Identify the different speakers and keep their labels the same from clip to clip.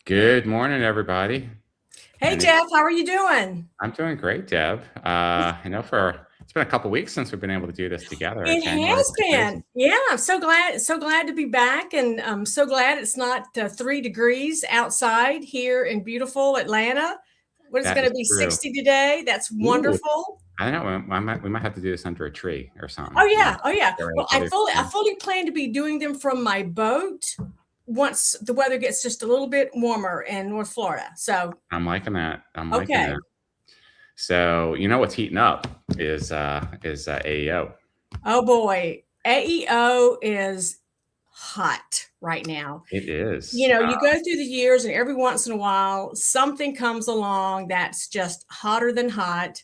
Speaker 1: Good morning, everybody.
Speaker 2: Hey,
Speaker 1: And
Speaker 2: Jeff, how are you doing?
Speaker 1: I'm doing great, Deb. I know it's been a couple weeks since we've been able to do this together.
Speaker 2: It
Speaker 1: January's
Speaker 2: has
Speaker 1: been
Speaker 2: been.
Speaker 1: crazy.
Speaker 2: Yeah, I'm so glad to be back, and I'm so glad it's not 3 degrees outside here in beautiful Atlanta. What is it
Speaker 1: That
Speaker 2: going
Speaker 1: is
Speaker 2: to be,
Speaker 1: true.
Speaker 2: 60 today? That's
Speaker 1: Ooh,
Speaker 2: wonderful.
Speaker 1: I don't know. We might have to do this under a tree or
Speaker 2: Oh
Speaker 1: something.
Speaker 2: yeah, oh yeah.
Speaker 1: Get
Speaker 2: Well,
Speaker 1: each other's
Speaker 2: I
Speaker 1: skin.
Speaker 2: fully plan to be doing them from my boat once the weather gets just a little bit warmer in North Florida. So
Speaker 1: I'm liking that. I'm liking
Speaker 2: okay.
Speaker 1: that. So you know what's heating up is AEO.
Speaker 2: Oh boy, AEO is hot right now.
Speaker 1: It
Speaker 2: You
Speaker 1: is.
Speaker 2: know, you go through the years, and every once in a while, something comes along that's just hotter than hot.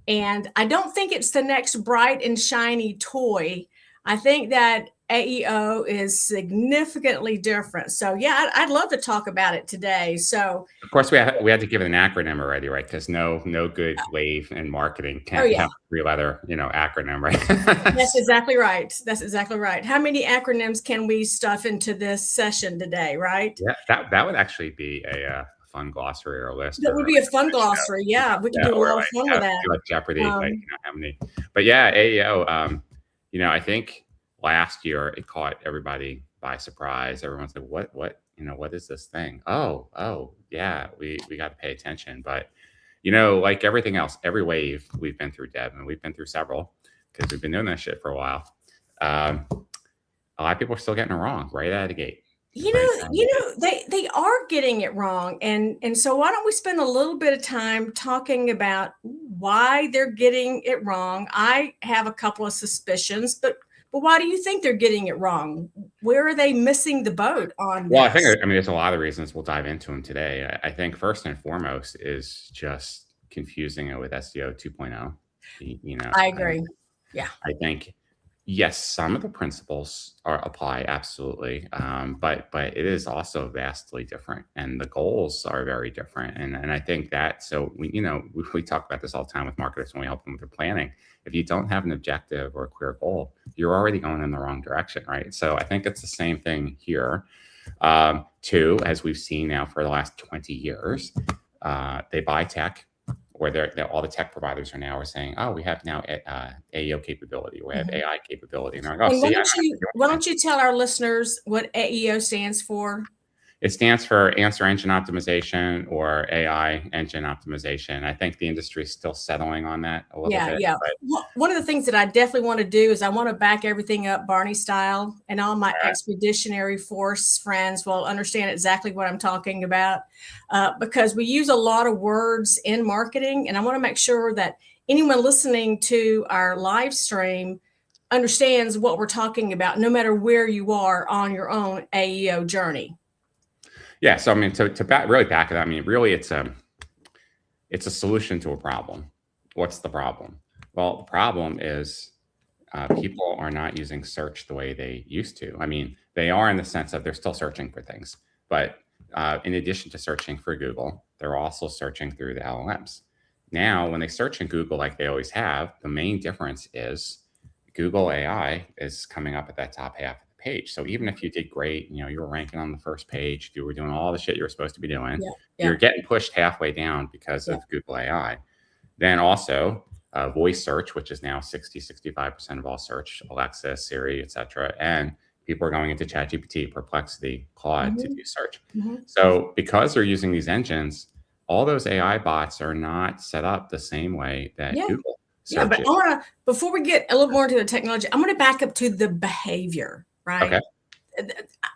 Speaker 2: And I don't think it's the next bright and shiny toy. I think that AEO is significantly different. So, yeah, I'd love to talk about it today. So,
Speaker 1: Of course, we had to give it an acronym already, right? Because no good wave in marketing
Speaker 2: oh,
Speaker 1: can't
Speaker 2: yeah,
Speaker 1: have a three-letter acronym, right?
Speaker 2: that's exactly right. That's exactly right. How many acronyms can we stuff into this session today, right?
Speaker 1: Yeah, that would actually be a fun glossary or a list
Speaker 2: That
Speaker 1: for
Speaker 2: would
Speaker 1: like
Speaker 2: be a
Speaker 1: a
Speaker 2: fun
Speaker 1: quiz show.
Speaker 2: glossary. Yeah, we can
Speaker 1: Yeah,
Speaker 2: do a
Speaker 1: or
Speaker 2: lot of
Speaker 1: like
Speaker 2: fun with that.
Speaker 1: do like Jeopardy, like
Speaker 2: Um,
Speaker 1: how many. But yeah, AEO. I think last year it caught everybody by surprise. Everyone's like, what is this thing? Oh, yeah, we got to pay attention. But like everything else, every wave we've been through, Deb, and we've been through several because we've been doing that shit for a while. Um, a lot of people are still getting it wrong right out of the gate. Right out of the gate.
Speaker 2: they are getting it wrong, and so why don't we spend a little bit of time talking about why they're getting it wrong? I have a couple of suspicions, but why do you think they're getting it wrong? Where are they missing the boat on
Speaker 1: Well, I think
Speaker 2: this?
Speaker 1: there's a lot of reasons. We'll dive into them today. I think first and foremost is just confusing it with SEO 2.0. You know,
Speaker 2: I
Speaker 1: I,
Speaker 2: agree. Yeah.
Speaker 1: I think yes, some of the principles apply absolutely, but it is also vastly different, and the goals are very different. And I think that so we talk about this all the time with marketers when we help them with their planning. If you don't have an objective or a clear goal, you're already going in the wrong direction, right? So I think it's the same thing here. Two, as we've seen now for the last 20 years, they buy tech, where all the tech providers are now saying, oh, we have now AEO capability, we have
Speaker 2: Mhm.
Speaker 1: AI capability. And they're like, oh,
Speaker 2: And
Speaker 1: see, I don't have to do
Speaker 2: why
Speaker 1: anything.
Speaker 2: don't you tell our listeners what AEO stands for?
Speaker 1: It stands for answer engine optimization or AI engine optimization. I think the industry is still settling on that a little
Speaker 2: Yeah,
Speaker 1: bit,
Speaker 2: yeah.
Speaker 1: but
Speaker 2: One of the things that I definitely want to do is I want to back everything up Barney style, and all my expeditionary force friends will understand exactly what I'm talking about, because we use a lot of words in marketing, and I want to make sure that anyone listening to our live stream understands what we're talking about, no matter where you are on your own AEO journey.
Speaker 1: yeah. So I mean, really back it up, I mean, really, it's a solution to a problem. What's the problem? Well, the problem is people are not using search the way they used to. I mean, they are in the sense of they're still searching for things, but in addition to searching for Google, they're also searching through the LLMs. Now, when they search in Google like they always have, the main difference is Google AI is coming up at that top half of the page. So even if you did great, you were ranking on the first page, you were doing all the shit you were supposed to be doing,
Speaker 2: Yeah,
Speaker 1: you're
Speaker 2: yeah,
Speaker 1: getting pushed halfway down because
Speaker 2: yeah.
Speaker 1: of Google AI. Then also voice search, which is now 65% of all search, Alexa, Siri, etc. And people are going into ChatGPT, Perplexity, Claude to
Speaker 2: Hmm.
Speaker 1: do search.
Speaker 2: Hmm.
Speaker 1: So because they're using these engines, all those AI bots are not set up the same way that
Speaker 2: Yeah.
Speaker 1: Google
Speaker 2: Yeah, but
Speaker 1: searches.
Speaker 2: I want to, before we get a little more into the technology, I'm going to back up to the behavior,
Speaker 1: Okay.
Speaker 2: right?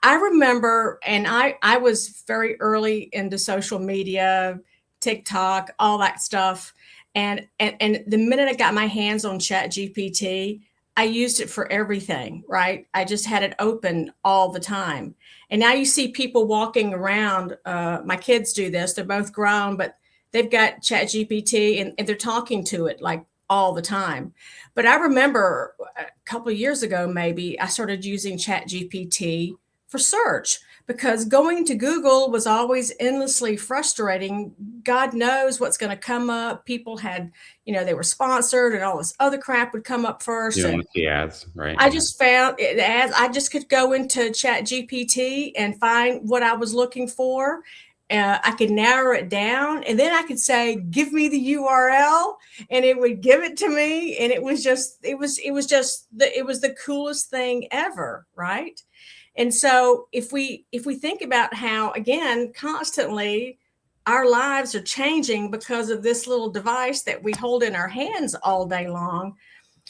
Speaker 2: I remember, and I was very early into social media, TikTok, all that stuff. And the minute I got my hands on ChatGPT, I used it for everything, right? I just had it open all the time. And now you see people walking around. My kids do this. They're both grown, but they've got ChatGPT and they're talking to it like all the time. But I remember a couple of years ago, maybe I started using ChatGPT for search, because going to Google was always endlessly frustrating. God knows what's going to come up. People had, they were sponsored and all this other crap would come up
Speaker 1: You
Speaker 2: first.
Speaker 1: don't
Speaker 2: And
Speaker 1: want to see ads, right?
Speaker 2: I
Speaker 1: Yeah.
Speaker 2: just found it as I just could go into ChatGPT and find what I was looking for. I could narrow it down, and then I could say, "Give me the URL," and it would give it to me. And it was the coolest thing ever, right? And so if we think about how, again, constantly our lives are changing because of this little device that we hold in our hands all day long,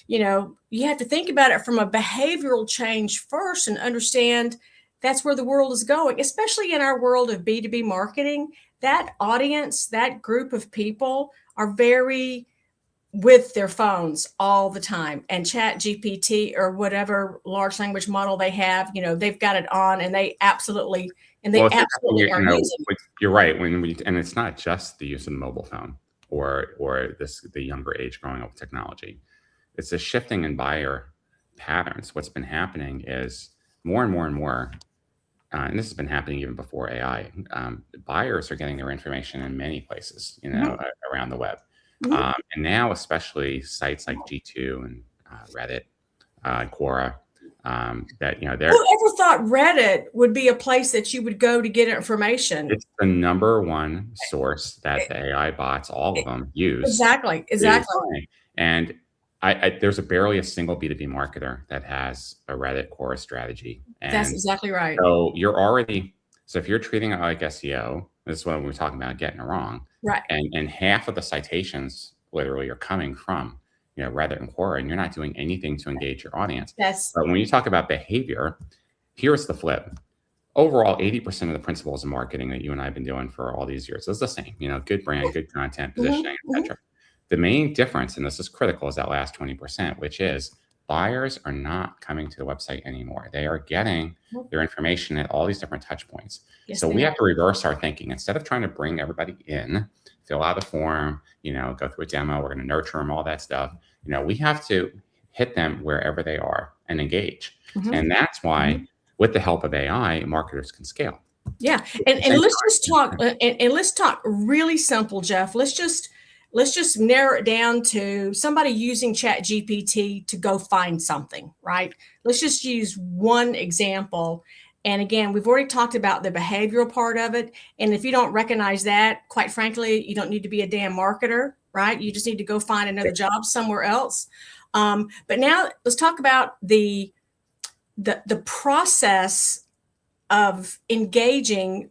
Speaker 2: you have to think about it from a behavioral change first and understand that's where the world is going, especially in our world of B2B marketing. That audience, that group of people are very with their phones all the time, and ChatGPT or whatever large language model they have, they've got it on, and they absolutely
Speaker 1: Well,
Speaker 2: are using it.
Speaker 1: you're right. And it's not just the use of the mobile phone or the younger age growing up with technology. It's a shifting in buyer patterns. What's been happening is more and more and more, and this has been happening even before AI. Buyers are getting their information in many places, around the web. And now, especially sites like G2 and Reddit, Quora, that they're.
Speaker 2: Who ever thought Reddit would be a place that you would go to get information?
Speaker 1: It's the number one source that the AI bots, all of them, use.
Speaker 2: Exactly.
Speaker 1: And there's barely a single B2B marketer that has a Reddit Quora strategy. And
Speaker 2: that's exactly right.
Speaker 1: So if you're treating it like SEO, this is what we're talking about, getting it wrong.
Speaker 2: Right.
Speaker 1: And half of the citations literally are coming from, Reddit and Quora, and you're not doing anything to engage your audience. But when you talk about behavior, here's the flip. Overall, 80% of the principles of marketing that you and I have been doing for all these years is the same, good brand, good content, positioning, etc. The main difference, and this is critical, is that last 20%, which is buyers are not coming to the website anymore. They are getting their information at all these different touch points. So we have to reverse our thinking. Instead of trying to bring everybody in, fill out a form, go through a demo, we're going to nurture them, all that stuff. We have to hit them wherever they are and engage. And that's why, with the help of AI, marketers can scale.
Speaker 2: Yeah. And let's just talk, and let's talk really simple, Jeff. Let's just narrow it down to somebody using ChatGPT to go find something, right? Let's just use one example. And again, we've already talked about the behavioral part of it. And if you don't recognize that, quite frankly, you don't need to be a damn marketer, right? You just need to go find another job somewhere else. But now let's talk about the process of engaging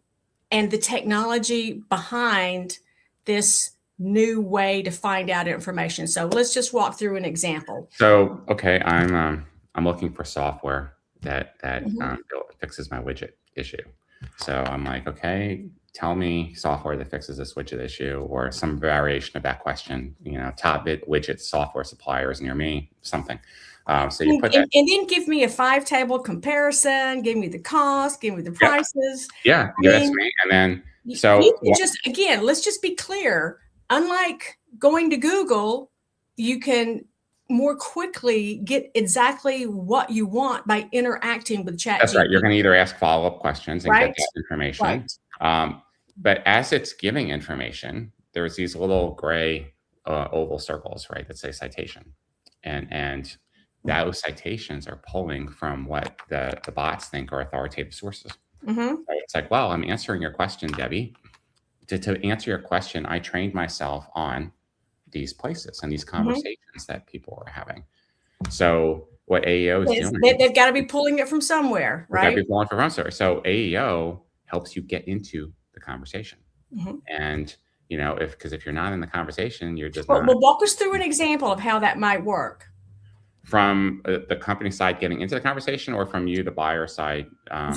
Speaker 2: and the technology behind this new way to find out information. So let's just walk through an example.
Speaker 1: So, okay, I'm looking for software that fixes my widget issue. So I'm like, okay, tell me software that fixes this widget issue, or some variation of that question. Top widget software suppliers near me, something. So you put that,
Speaker 2: and then give me a 5-table comparison. Give me the cost. Give me the prices.
Speaker 1: Yeah, that's me. And then
Speaker 2: let's just be clear. Unlike going to Google, you can more quickly get exactly what you want by interacting with ChatGPT.
Speaker 1: That's right. You're going to either ask follow-up questions and get that information. Right. But as it's giving information, there's these little gray oval circles, right, that say citation. And those citations are pulling from what the bots think are authoritative sources. So it's like, well, I'm answering your question, Debbie. To answer your question, I trained myself on these places and these conversations that people are having. So what AEO is doing,
Speaker 2: they've got to be pulling it from somewhere, right?
Speaker 1: Got to be pulling from somewhere. So AEO helps you get into the conversation. And if you're not in the conversation, you're just not.
Speaker 2: Well, walk us through an example of how that might work.
Speaker 1: From the company side getting into the conversation, or from you, the buyer side?
Speaker 2: I'm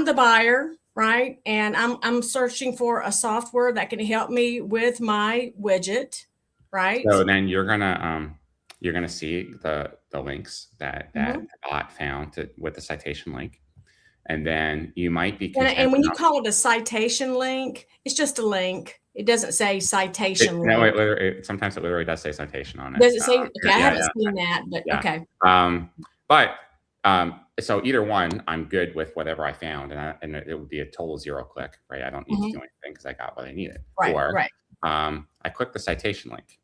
Speaker 2: the buyer. Right. And I'm searching for a software that can help me with my widget. Right.
Speaker 1: So then you're gonna see the links that the bot found with the citation link. And then you might be
Speaker 2: and when you call it a citation link, it's just a link. It doesn't say citation link.
Speaker 1: No, sometimes it literally does say citation on it.
Speaker 2: Does it say? Okay, I haven't seen that, but okay.
Speaker 1: So either one, I'm good with whatever I found, and it would be a total 0-click, right? I don't need to do anything because I got what I needed.
Speaker 2: Right.
Speaker 1: I click the citation link.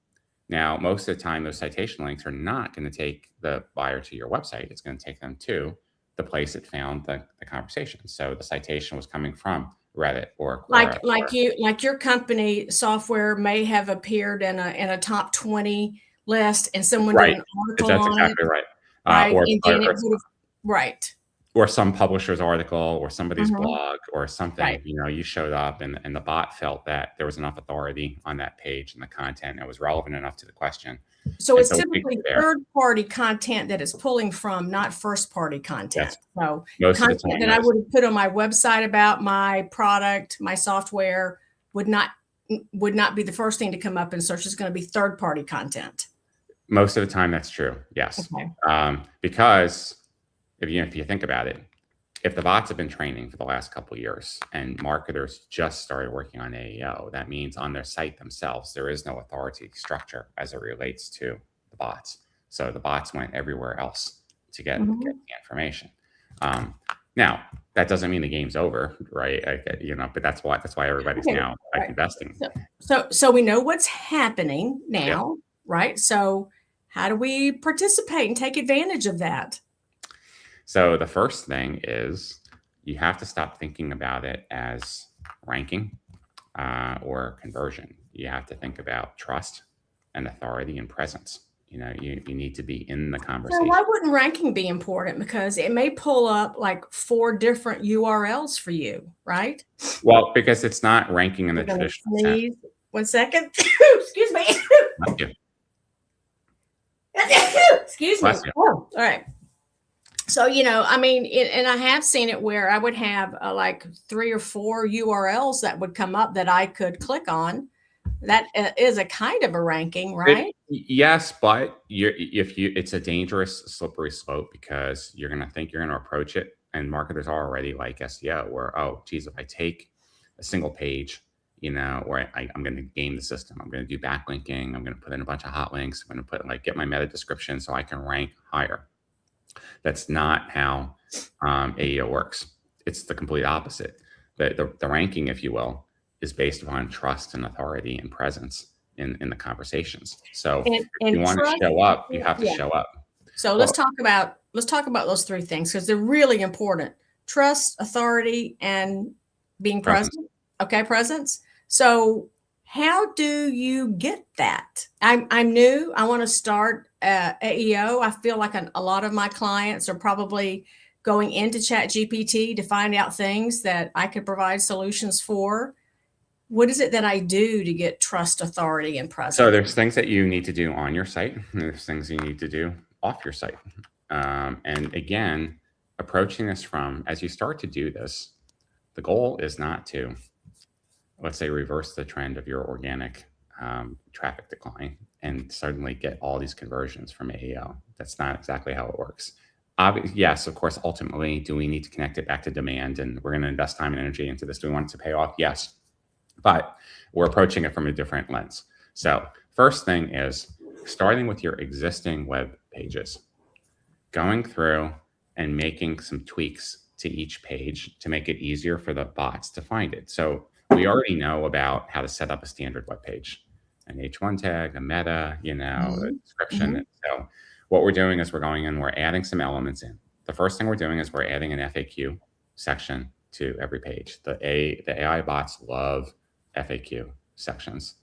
Speaker 1: Now, most of the time, those citation links are not going to take the buyer to your website. It's going to take them to the place it found the conversation. So the citation was coming from Reddit or Quora.
Speaker 2: Like your company software may have appeared in a top 20 list, and someone did an article
Speaker 1: That's
Speaker 2: on
Speaker 1: exactly
Speaker 2: it,
Speaker 1: right.
Speaker 2: right? And then it would have, right.
Speaker 1: Or some publisher's article or somebody's
Speaker 2: Mhm.
Speaker 1: blog or something,
Speaker 2: Right.
Speaker 1: you know, you showed up and the bot felt that there was enough authority on that page and the content and it was relevant enough to the question.
Speaker 2: So
Speaker 1: And
Speaker 2: it's
Speaker 1: so
Speaker 2: typically third-party content that it's pulling from, not first-party content.
Speaker 1: Yes.
Speaker 2: So
Speaker 1: Most of the
Speaker 2: content
Speaker 1: time,
Speaker 2: that I would have put on my website about my product, my software would not be the first thing to come up in search. It's going to be third-party content.
Speaker 1: most of the time that's true. Yes.
Speaker 2: Okay.
Speaker 1: Because if you think about it, if the bots have been training for the last couple of years and marketers just started working on AEO, that means on their site themselves, there is no authority structure as it relates to the bots. So the bots went everywhere else to get the information. Now, that doesn't mean the game's over, right? You know, but that's why everybody's now investing.
Speaker 2: So we know what's happening now, right? So how do we participate and take advantage of that?
Speaker 1: So the first thing is you have to stop thinking about it as ranking or conversion. You have to think about trust and authority and presence. You know, you need to be in the conversation.
Speaker 2: So why wouldn't ranking be important? Because it may pull up like 4 different URLs for you, right?
Speaker 1: Well, because it's not ranking in the traditional sense.
Speaker 2: 1 second. Excuse me.
Speaker 1: Thank you.
Speaker 2: Excuse me. Oh, all right. So, you know, I mean, and I have seen it where I would have like 3 or 4 URLs that would come up that I could click on. That is a kind of a ranking, right?
Speaker 1: Yes, but it's a dangerous slippery slope because you're going to think you're going to approach it, and marketers are already like SEO, where, oh, geez, if I take a single page, you know, where I'm going to game the system, I'm going to do backlinking, I'm going to put in a bunch of hot links, I'm going to put get my meta description so I can rank higher. That's not how AEO works. It's the complete opposite. The ranking, if you will, is based upon trust and authority and presence in the conversations. So if you want to show up, you have to show up.
Speaker 2: So let's talk about those 3 things because they're really important. Trust, authority, and being present. Okay, presence. So how do you get that? I'm new. I want to start AEO. I feel like a lot of my clients are probably going into ChatGPT to find out things that I could provide solutions for. What is it that I do to get trust, authority, and presence?
Speaker 1: So there's things that you need to do on your site. And there's things you need to do off your site. And again, approaching this from, as you start to do this, the goal is not to, let's say, reverse the trend of your organic traffic decline and suddenly get all these conversions from AEO. That's not exactly how it works. Yes, of course, ultimately, do we need to connect it back to demand? And we're going to invest time and energy into this. Do we want it to pay off? Yes. But we're approaching it from a different lens. So first thing is starting with your existing web pages, going through and making some tweaks to each page to make it easier for the bots to find it. So we already know about how to set up a standard web page, an H1 tag, a meta, you know, a description. So what we're doing is we're going in, we're adding some elements in. The first thing we're doing is we're adding an FAQ section to every page. The AI bots love FAQ sections.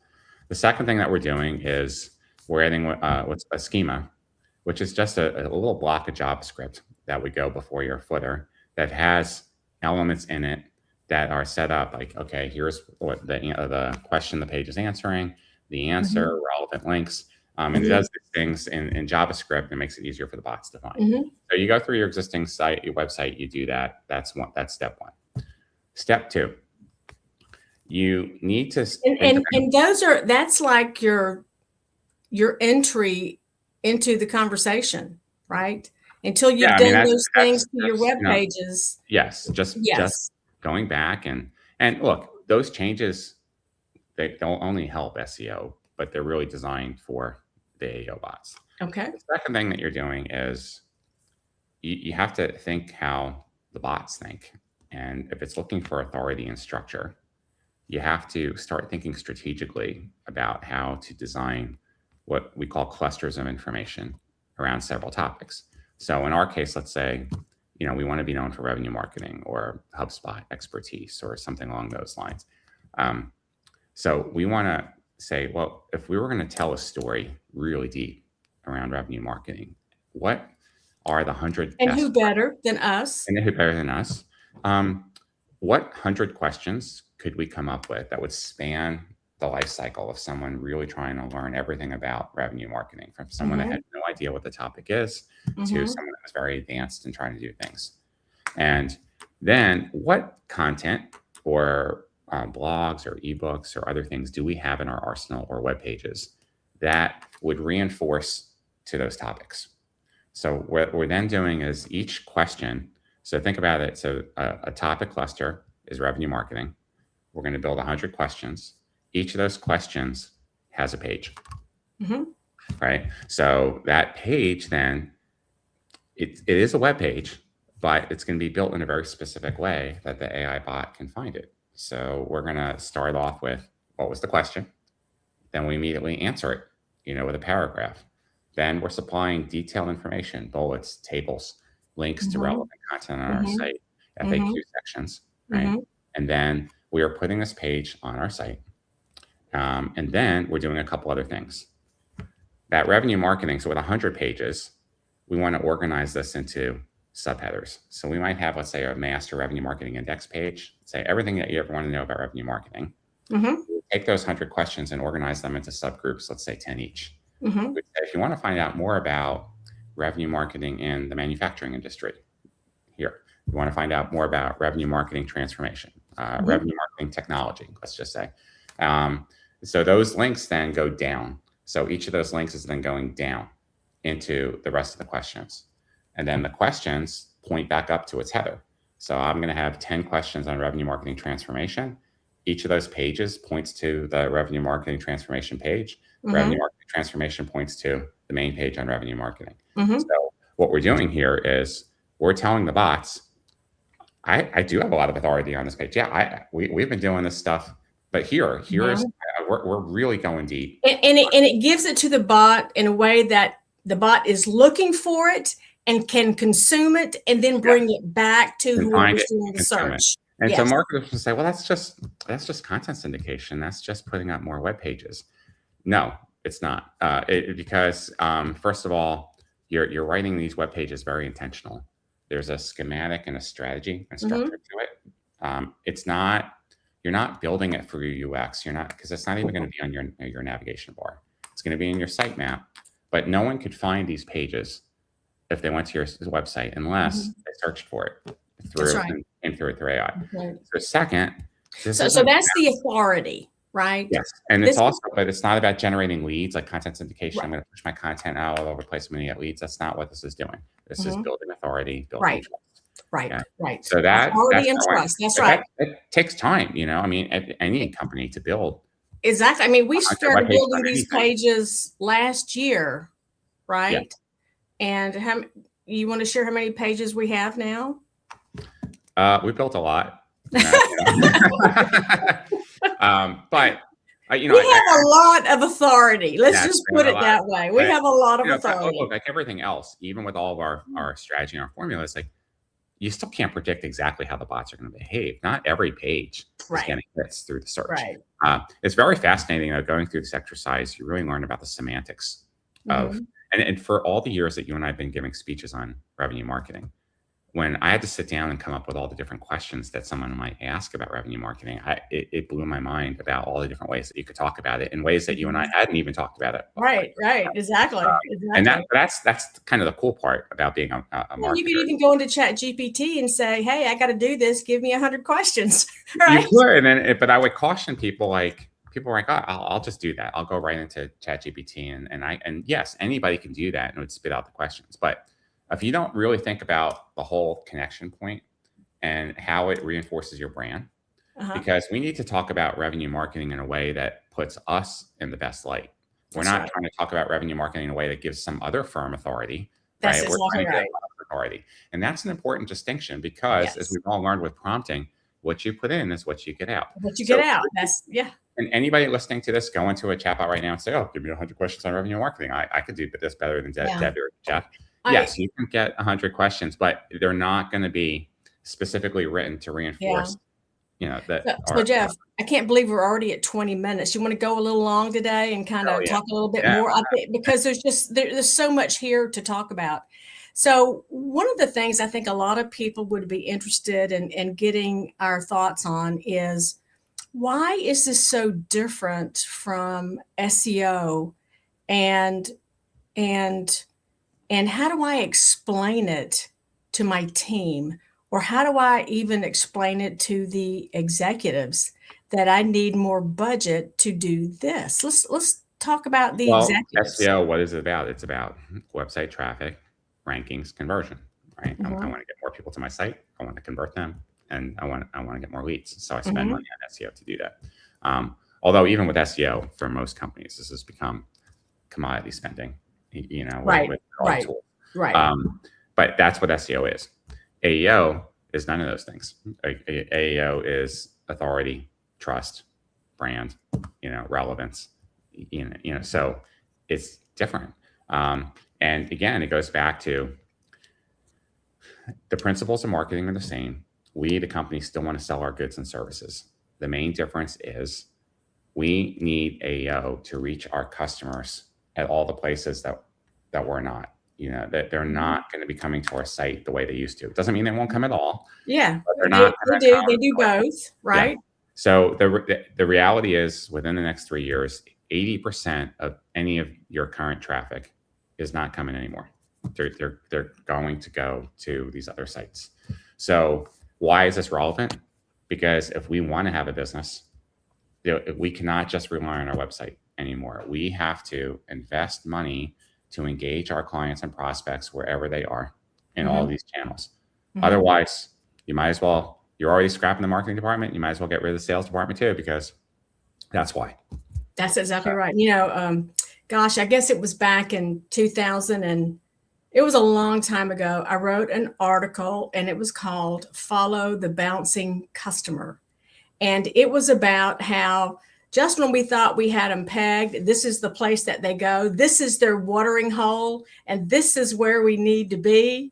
Speaker 1: The second thing that we're doing is we're adding what's a schema, which is just a little block of JavaScript that would go before your footer that has elements in it that are set up like, okay, here's what the question the page is answering, the answer, relevant links. And it does these things in JavaScript and makes it easier for the bots to find. So you go through your existing site, your website, you do that. That's step 1. Step 2. You need to
Speaker 2: and that's like your entry into the conversation, right? Until you've done those things to your web pages.
Speaker 1: Yes, just going back and look, those changes, they'll only help SEO, but they're really designed for the AEO bots.
Speaker 2: Okay.
Speaker 1: The second thing that you're doing is you have to think how the bots think. And if it's looking for authority and structure, you have to start thinking strategically about how to design what we call clusters of information around several topics. So in our case, let's say you know, we want to be known for revenue marketing or HubSpot expertise or something along those lines. So we want to say, well, if we were going to tell a story really deep around revenue marketing, what are the 100
Speaker 2: And
Speaker 1: best
Speaker 2: who better than us?
Speaker 1: and who better than us? What 100 questions could we come up with that would span the life cycle of someone really trying to learn everything about revenue marketing, from someone that had no idea what the topic is to someone that was very advanced and trying to do things? And then what content or blogs or ebooks or other things do we have in our arsenal or web pages that would reinforce to those topics? So what we're then doing is each question. So think about it. So a topic cluster is revenue marketing. We're going to build 100 questions. Each of those questions has a page, right? So that page then, it is a web page, but it's going to be built in a very specific way that the AI bot can find it. So we're going to start off with, what was the question? Then we immediately answer it, you know, with a paragraph. Then we're supplying detailed information, bullets, tables, links to relevant content on our site, FAQ sections, right? And then we are putting this page on our site. And then we're doing a couple other things. That revenue marketing, so with 100 pages, we want to organize this into subheaders. So we might have, let's say, a master revenue marketing index page, say everything that you ever want to know about revenue marketing. Take those 100 questions and organize them into subgroups, let's say 10 each. If you want to find out more about revenue marketing in the manufacturing industry, here. You want to find out more about revenue marketing transformation, revenue marketing technology, let's just say. So those links then go down. So each of those links is then going down into the rest of the questions. And then the questions point back up to its header. So I'm going to have 10 questions on revenue marketing transformation. Each of those pages points to the revenue marketing transformation page. Revenue marketing transformation points to the main page on revenue marketing. So what we're doing here is we're telling the bots, I do have a lot of authority on this page. Yeah, we've been doing this stuff, but here's we're really going deep.
Speaker 2: And it gives it to the bot in a way that the bot is looking for it and can consume it and then bring it back to whoever's doing the search.
Speaker 1: And so marketers will say, well, that's just content syndication. That's just putting up more web pages. No, it's not. Because first of all, you're writing these web pages very intentional. There's a schematic and a strategy and structure to it. It's not, you're not building it for your UX. You're not, because it's not even going to be on your navigation bar. It's going to be in your sitemap. But no one could find these pages if they went to your website unless they searched for it through AI. So second,
Speaker 2: so that's the authority, right?
Speaker 1: Yes, and it's also, but it's not about generating leads like content syndication. I'm going to push my content out all over the place. I'm going to get leads. That's not what this is doing. This is building authority, building trust.
Speaker 2: Right.
Speaker 1: So that
Speaker 2: authority and trust. That's right.
Speaker 1: It takes time, you know. I mean, any company to build.
Speaker 2: Exactly. I mean, we started building these pages last year, right? Yeah. And you want to share how many pages we have now?
Speaker 1: We built a lot. But
Speaker 2: we have a lot of authority. Let's just put it that way. We have a lot of authority.
Speaker 1: Look, like everything else, even with all of our strategy and our formulas, like you still can't predict exactly how the bots are going to behave. Not every page is getting hits through the search. It's very fascinating though, going through this exercise. You really learn about the semantics of, and for all the years that you and I have been giving speeches on revenue marketing, when I had to sit down and come up with all the different questions that someone might ask about revenue marketing, it blew my mind about all the different ways that you could talk about it in ways that you and I hadn't even talked about it before.
Speaker 2: Right, exactly.
Speaker 1: And that's kind of the cool part about being a marketer.
Speaker 2: Well, you could even go into ChatGPT and say, "Hey, I got to do this. Give me 100 questions." Right?
Speaker 1: You could, but I would caution people. Like people are like, "Oh, I'll just do that. I'll go right into ChatGPT," and yes, anybody can do that and it would spit out the questions, but if you don't really think about the whole connection point and how it reinforces your brand, because we need to talk about revenue marketing in a way that puts us in the best light. We're not trying to talk about revenue marketing in a way that gives some other firm authority.
Speaker 2: That's
Speaker 1: We're trying to
Speaker 2: right.
Speaker 1: get authority. And that's an important distinction because as we've all learned with prompting, what you put in is what you get out.
Speaker 2: What you get out.
Speaker 1: And anybody listening to this, go into a chatbot right now and say, "Oh, give me 100 questions on revenue marketing. I could do this better than Debbie or Jeff." yes, you can get 100 questions, but they're not going to be specifically written to reinforce, that.
Speaker 2: So Jeff, I can't believe we're already at 20 minutes. You want to go a little long today and kind of talk a little bit more? I think because there's so much here to talk about. So one of the things I think a lot of people would be interested in getting our thoughts on is, why is this so different from SEO, and how do I explain it to my team? Or how do I even explain it to the executives that I need more budget to do this? Let's talk about the executives.
Speaker 1: SEO, what is it about? It's about website traffic, rankings, conversion, right? I want to get more people to my site. I want to convert them, and I want to get more leads. So I spend money on SEO to do that. Although even with SEO, for most companies, this has become commodity spending. With all the tools. But that's what SEO is. AEO is none of those things. AEO is authority, trust, brand, relevance, so it's different. And again, it goes back to the principles of marketing are the same. We, the company, still want to sell our goods and services. The main difference is we need AEO to reach our customers at all the places that we're not. That they're not going to be coming to our site the way they used to. It doesn't mean they won't come at all.
Speaker 2: Yeah,
Speaker 1: but they're not.
Speaker 2: They do both, right?
Speaker 1: Yeah. So the reality is, within the next 3 years, 80% of any of your current traffic is not coming anymore. They're going to go to these other sites. So why is this relevant? Because if we want to have a business, we cannot just rely on our website anymore. We have to invest money to engage our clients and prospects wherever they are in all of these channels. Otherwise, you're already scrapping the marketing department. You might as well get rid of the sales department too, because that's why.
Speaker 2: That's exactly right. Gosh, I guess it was back in 2000, and it was a long time ago. I wrote an article, and it was called "Follow the Bouncing Customer." And it was about how just when we thought we had them pegged, this is the place that they go, this is their watering hole, and this is where we need to be.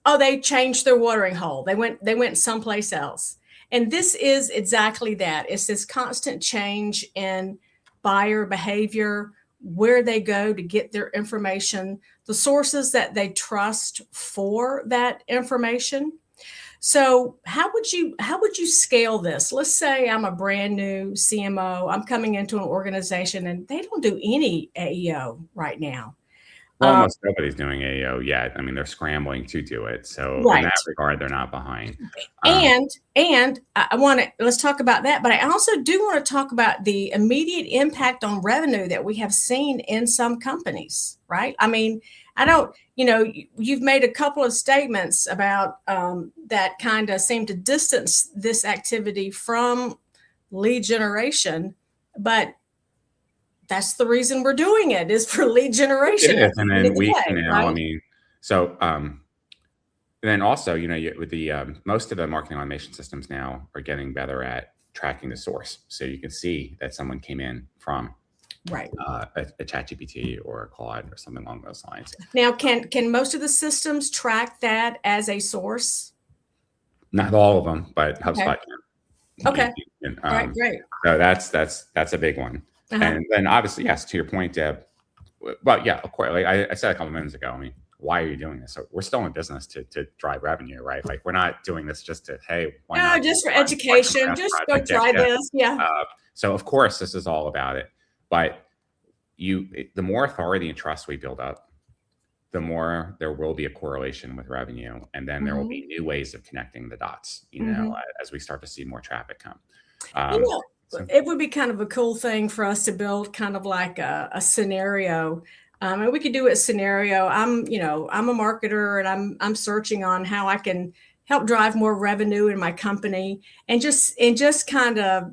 Speaker 2: Oh, they changed their watering hole. They went someplace else. And this is exactly that. It's this constant change in buyer behavior, where they go to get their information, the sources that they trust for that information. So how would you scale this? Let's say I'm a brand new CMO. I'm coming into an organization and they don't do any AEO right now.
Speaker 1: Well, almost nobody's doing AEO yet. I mean, they're scrambling to do it. So in that regard, they're not behind.
Speaker 2: And let's talk about that. But I also do want to talk about the immediate impact on revenue that we have seen in some companies, right? I mean, you've made a couple of statements about that kind of seem to distance this activity from lead generation, but that's the reason we're doing it, is for lead generation.
Speaker 1: It is. And then then also, with the most of the marketing automation systems now are getting better at tracking the source. So you can see that someone came in from a ChatGPT or a Claude or something along those lines.
Speaker 2: Now, can most of the systems track that as a source?
Speaker 1: Not all of them, but HubSpot can.
Speaker 2: Okay. All right, great.
Speaker 1: So that's a big one. And then obviously, yes, to your point, Deb. Well, yeah, of course. Like I said a couple minutes ago, I mean, why are you doing this? So we're still in business to drive revenue, right? Like we're not doing this just to, hey, why not?
Speaker 2: Just for education, just go try this. Yeah.
Speaker 1: So of course, this is all about it. But the more authority and trust we build up, the more there will be a correlation with revenue, and then there will be new ways of connecting the dots. As we start to see more traffic come.
Speaker 2: It would be kind of a cool thing for us to build kind of like a scenario. And we could do a scenario. I'm a marketer, and I'm searching on how I can help drive more revenue in my company, and just kind of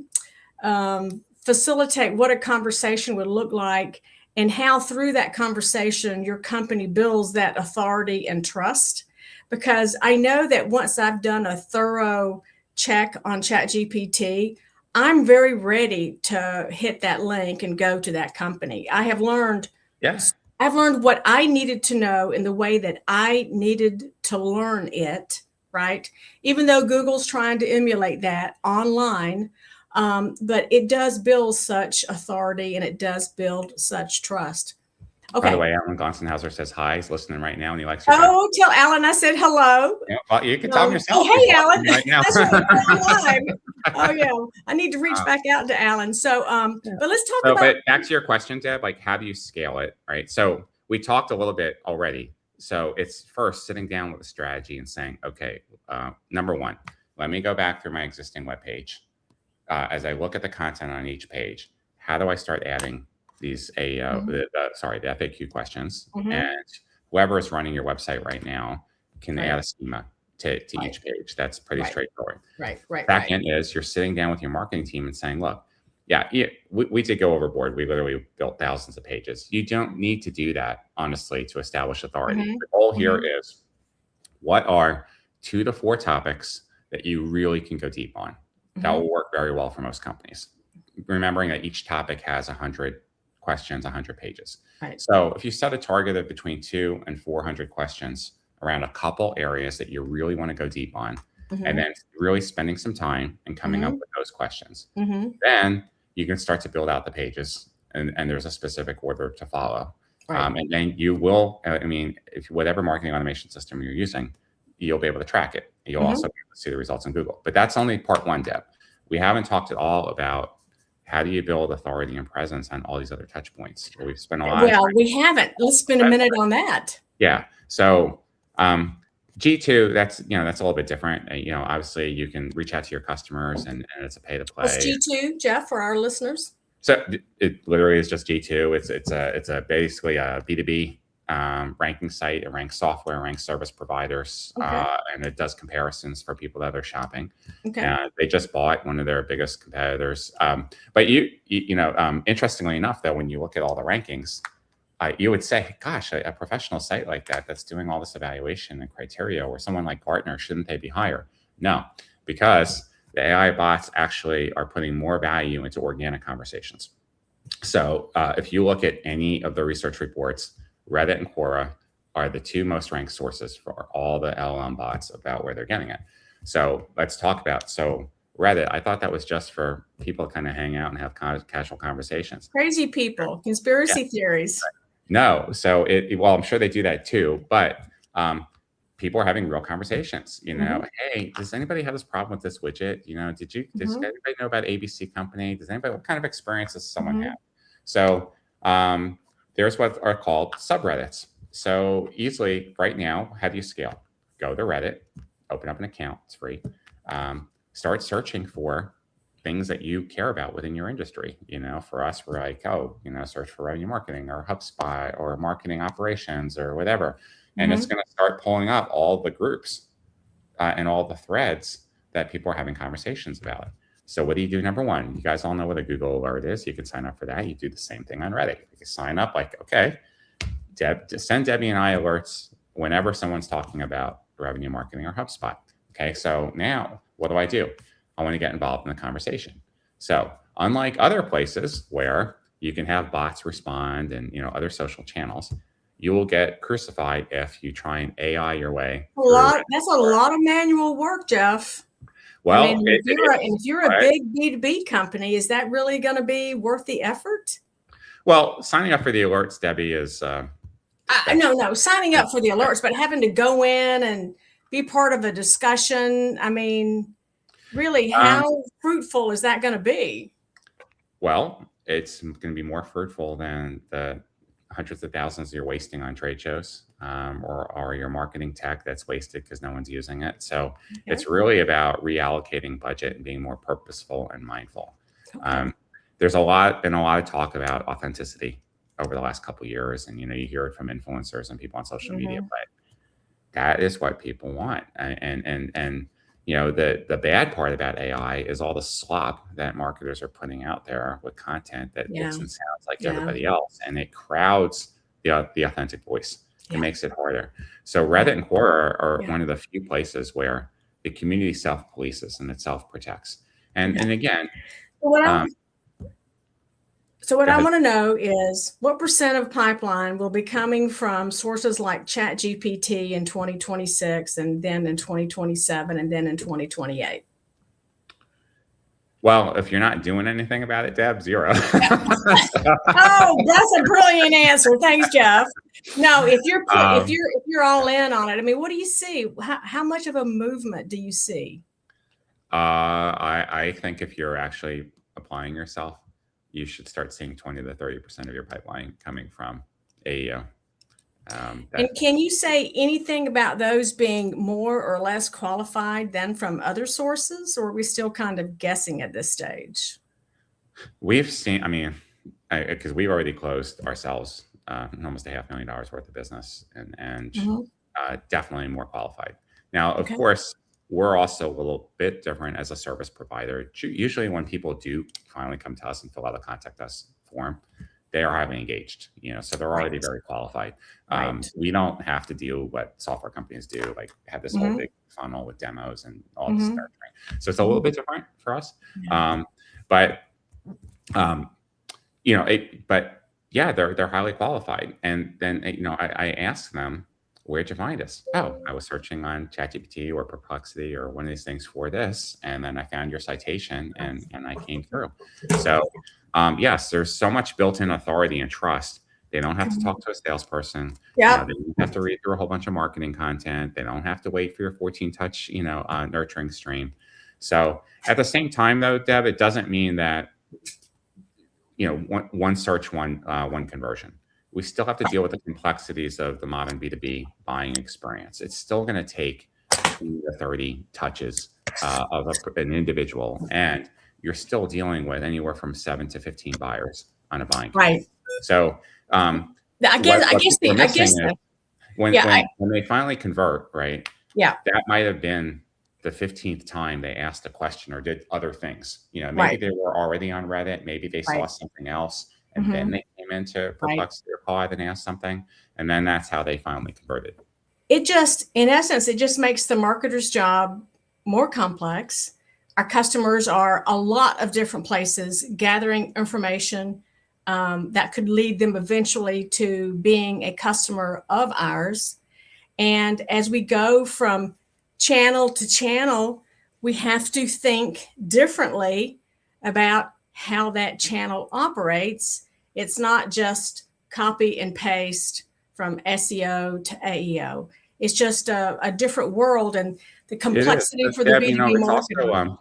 Speaker 2: facilitate what a conversation would look like, and how through that conversation your company builds that authority and trust. Because I know that once I've done a thorough check on ChatGPT, I'm very ready to hit that link and go to that company. I have learned I've learned what I needed to know in the way that I needed to learn it, right? Even though Google's trying to emulate that online, but it does build such authority and it does build such trust.
Speaker 1: By the
Speaker 2: Okay.
Speaker 1: way, Alan Gonsenhauser says hi. He's listening right now, and he likes your
Speaker 2: Oh, tell Alan I said hello.
Speaker 1: yeah, well, you can tell him yourself.
Speaker 2: Oh, hey, Alan.
Speaker 1: Right now.
Speaker 2: That's right. We're live. Oh, yeah. I need to reach back out to Alan. So, but let's talk about.
Speaker 1: But back to your question, Deb, like how do you scale it, right? So we talked a little bit already. So it's first sitting down with a strategy and saying, okay, number one, let me go back through my existing web page. As I look at the content on each page, how do I start adding these AEO, the FAQ questions? And whoever is running your website right now can add a schema to each page. That's pretty straightforward.
Speaker 2: Right.
Speaker 1: Second is you're sitting down with your marketing team and saying, look, yeah, we did go overboard. We literally built thousands of pages. You don't need to do that, honestly, to establish authority. The goal here is what are 2 to 4 topics that you really can go deep on. That will work very well for most companies. Remembering that each topic has 100 questions, 100 pages. Right. So if you set a target of between 200 and 400 questions around a couple areas that you really want to go deep on, and then really spending some time and coming up with those questions, then you can start to build out the pages, and there's a specific order to follow. And then you will, I mean, if whatever marketing automation system you're using, you'll be able to track it. You'll also be able to see the results in Google. But that's only part one, Deb. We haven't talked at all about how do you build authority and presence on all these other touch points. We've spent a lot of time.
Speaker 2: We haven't. Let's spend a minute on that. Yeah.
Speaker 1: So G2, that's a little bit different. Obviously you can reach out to your customers and it's a pay to play.
Speaker 2: What's G2, Jeff, for our listeners?
Speaker 1: So it literally is just G2. It's basically a B2B ranking site. It ranks software, ranks service providers, and it does comparisons for people that are shopping. They just bought one of their biggest competitors. But interestingly enough, though, when you look at all the rankings, you would say, gosh, a professional site like that's doing all this evaluation and criteria, or someone like Gartner, shouldn't they be higher? No, because the AI bots actually are putting more value into organic conversations. So if you look at any of the research reports, Reddit and Quora are the 2 most ranked sources for all the LLM bots about where they're getting it. So let's talk about, Reddit, I thought that was just for people to kind of hang out and have casual conversations.
Speaker 2: Crazy people, conspiracy theories.
Speaker 1: No, so well, I'm sure they do that too, but people are having real conversations. Hey, does anybody have this problem with this widget? Does anybody know about ABC company? What kind of experience does someone have? So there's what are called subreddits. So easily right now, how do you scale? Go to Reddit, open up an account, it's free. Start searching for things that you care about within your industry. For us, we're like, search for revenue marketing or HubSpot or marketing operations or whatever. And it's going to start pulling up all the groups and all the threads that people are having conversations about. So what do you do? Number one, you guys all know what a Google alert is. You can sign up for that. You do the same thing on Reddit. You can sign up like, okay, send Debbie and I alerts whenever someone's talking about revenue marketing or HubSpot. Okay, so now what do? I want to get involved in the conversation. So unlike other places where you can have bots respond and other social channels, you will get crucified if you try and AI your way.
Speaker 2: That's a lot of manual work, Jeff.
Speaker 1: Well,
Speaker 2: if you're a big B2B company, is that really going to be worth the effort?
Speaker 1: Well, signing up for the alerts, Debbie, is
Speaker 2: no, signing up for the alerts, but having to go in and be part of a discussion. I mean, really, how fruitful is that going to be?
Speaker 1: Well, it's going to be more fruitful than the hundreds of thousands you're wasting on trade shows or your marketing tech that's wasted because no one's using it. So it's really about reallocating budget and being more purposeful and mindful. There's been a lot of talk about authenticity over the last couple of years, and you hear it from influencers and people on social media, but that is what people want. And the bad part about AI is all the slop that marketers are putting out there with content that looks and sounds like everybody else, and it crowds the authentic voice. It makes it harder. So Reddit and Quora are one of the few places where the community self-polices and it self-protects. And again,
Speaker 2: So what I want to know is what percent of pipeline will be coming from sources like ChatGPT in 2026 and then in 2027 and then in 2028?
Speaker 1: Well, if you're not doing anything about it, Deb, 0.
Speaker 2: Oh, that's a brilliant answer. Thanks, Jeff. No, if you're all in on it, I mean, what do you see? How much of a movement do you see?
Speaker 1: I think if you're actually applying yourself, you should start seeing 20 to 30% of your pipeline coming from AEO.
Speaker 2: And can you say anything about those being more or less qualified than from other sources, or are we still kind of guessing at this stage?
Speaker 1: We've seen, I mean, because we've already closed ourselves almost $500,000 worth of business, and definitely more qualified. Now, of course, we're also a little bit different as a service provider. Usually when people do finally come to us and fill out a contact us form, they are highly engaged, so they're already very qualified. We don't have to do what software companies do, like have this whole big funnel with demos and all this nurturing. So it's a little bit different for us. But yeah, they're highly qualified. And then, I asked them, where'd you find us? Oh, I was searching on ChatGPT or Perplexity or one of these things for this. And then I found your citation and I came through. So yes, there's so much built-in authority and trust. They don't have to talk to a salesperson. They don't have to read through a whole bunch of marketing content. They don't have to wait for your 14-touch, nurturing stream. So at the same time, though, Deb, it doesn't mean that, one search, one conversion. We still have to deal with the complexities of the modern B2B buying experience. It's still going to take 20 to 30 touches of an individual, and you're still dealing with anywhere from 7 to 15 buyers on a buying campaign. So when they finally convert, right? Yeah, that might have been the 15th time they asked a question or did other things. Maybe they were already on Reddit, maybe they saw something else, and then they came into Perplexity or Claude and asked something, and then that's how they finally converted.
Speaker 2: In essence, it just makes the marketer's job more complex. Our customers are a lot of different places gathering information that could lead them eventually to being a customer of ours. And as we go from channel to channel, we have to think differently about how that channel operates. It's not just copy and paste from SEO to AEO. It's just a different world, and the complexity for the B2B marketing.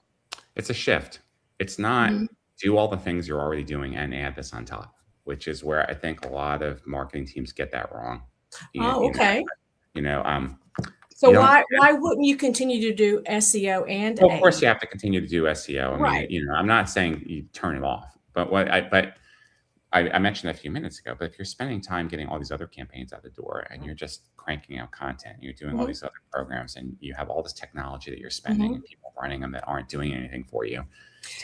Speaker 1: It's a shift. It's not do all the things you're already doing and add this on top, which is where I think a lot of marketing teams get that wrong.
Speaker 2: So why wouldn't you continue to do SEO and
Speaker 1: Well, of course you have to continue to do SEO. I mean, I'm not saying you turn it off, but I mentioned a few minutes ago, but if you're spending time getting all these other campaigns out the door and you're just cranking out content, you're doing all these other programs, and you have all this technology that you're spending and people running them that aren't doing anything for you.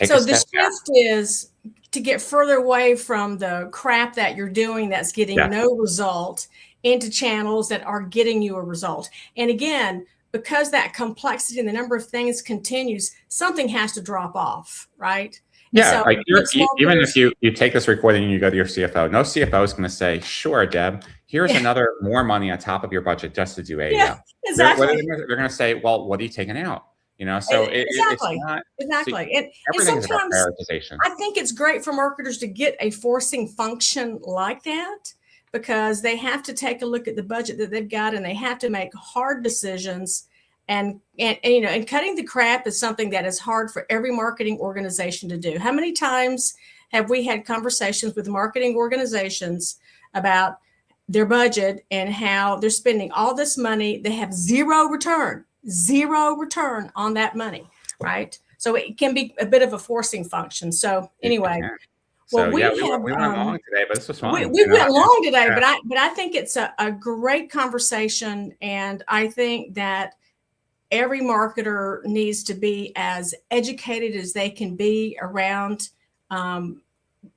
Speaker 2: So the shift is to get further away from the crap that you're doing that's getting no result into channels that are getting you a result. And again, because that complexity and the number of things continues, something has to drop off, right?
Speaker 1: Yeah, so even if you take this recording and you go to your CFO, no CFO is going to say, sure, Deb, here's another more money on top of your budget just to do AEO.
Speaker 2: Yeah, exactly.
Speaker 1: They're going to say, well, what are you taking out? So it's not.
Speaker 2: Exactly.
Speaker 1: And sometimes prioritization.
Speaker 2: I think it's great for marketers to get a forcing function like that, because they have to take a look at the budget that they've got, and they have to make hard decisions. And cutting the crap is something that is hard for every marketing organization to do. How many times have we had conversations with marketing organizations about their budget and how they're spending all this money? They have zero return on that money, right? So it can be a bit of a forcing function. So anyway.
Speaker 1: Well, we went long today, but this was fun.
Speaker 2: We went long today, but I think it's a great conversation, and I think that every marketer needs to be as educated as they can be around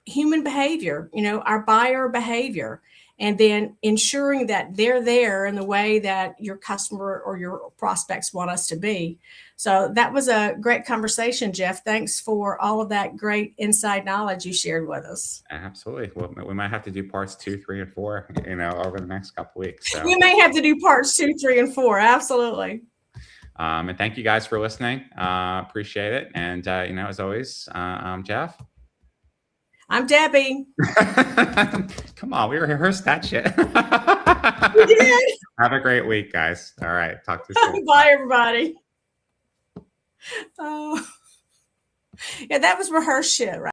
Speaker 2: human behavior, our buyer behavior, and then ensuring that they're there in the way that your customer or your prospects want us to be. So that was a great conversation, Jeff. Thanks for all of that great inside knowledge you shared with us.
Speaker 1: Absolutely. Well, we might have to do parts 2, 3, and 4, over the next couple of weeks. So.
Speaker 2: We may have to do parts 2, 3, and 4. Absolutely.
Speaker 1: And thank you guys for listening. Appreciate it. And, as always, I'm Jeff.
Speaker 2: I'm Debbie.
Speaker 1: Come on, we rehearsed that shit.
Speaker 2: We did.
Speaker 1: Have a great week, guys. All right. Talk to you soon.
Speaker 2: Bye, everybody. Yeah, that was rehearsed shit, right?